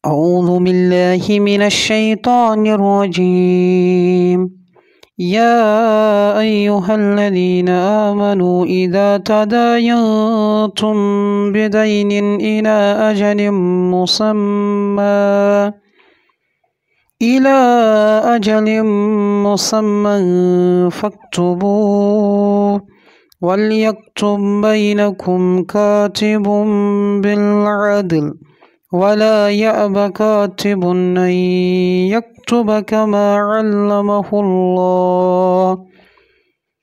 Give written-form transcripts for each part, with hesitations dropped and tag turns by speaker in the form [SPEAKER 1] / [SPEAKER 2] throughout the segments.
[SPEAKER 1] أعوذ بالله من الشيطان الرجيم. يا أيها الذين آمنوا إذا تداينتم بدين إلى أجل مسمى فاكتبوه، وليكتب بينكم كاتب بالعدل، ولا يأب كاتب أن يكتب كما علمه الله،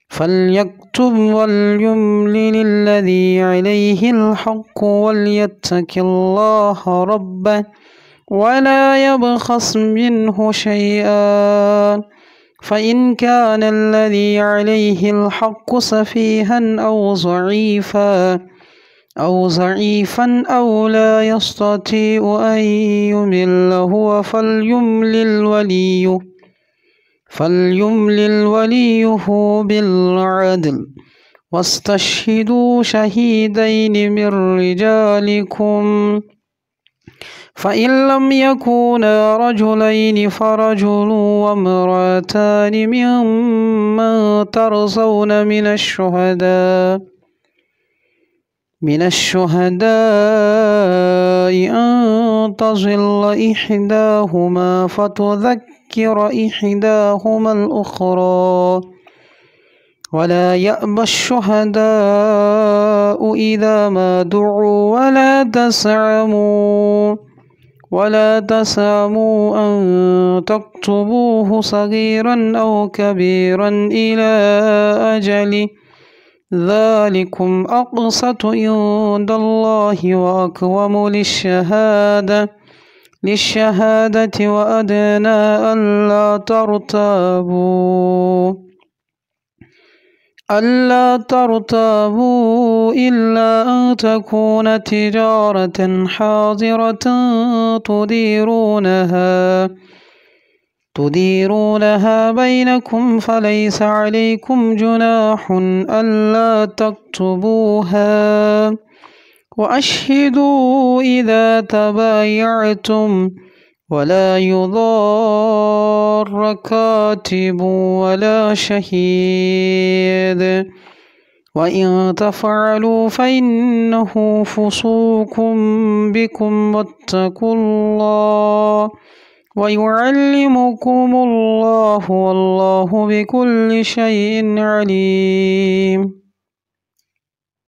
[SPEAKER 1] فليكتب وليملل الذي عليه الحق وليتق الله ربه ولا يبخس منه شيئا، فإن كان الذي عليه الحق سفيها أو ضعيفا أو لا يستطيع أن يمل هو فليملل وليه بالعدل، واستشهدوا شهيدين من رجالكم، فإن لم يكونا رجلين فرجل وامرأتان ممن ترضون من الشهداء أن تضل إحداهما فتذكر إحداهما الأخرى، ولا يأبى الشهداء إذا ما دعوا ولا تساموا أن تكتبوه صغيرا أو كبيرا إلى أجله، ذلكم أقسط عند الله وأقوم للشهادة وأدنى ألا ترتابوا إلا أن تكون تجارة حاضرة تديرونها بينكم، فليس عليكم جناح ألا تكتبوها، وأشهدوا إذا تبايعتم، ولا يضار كاتب ولا شهيد، وإن تفعلوا فإنه فسوق بكم، واتقوا الله ويعلمكم الله والله بكل شيء عليم.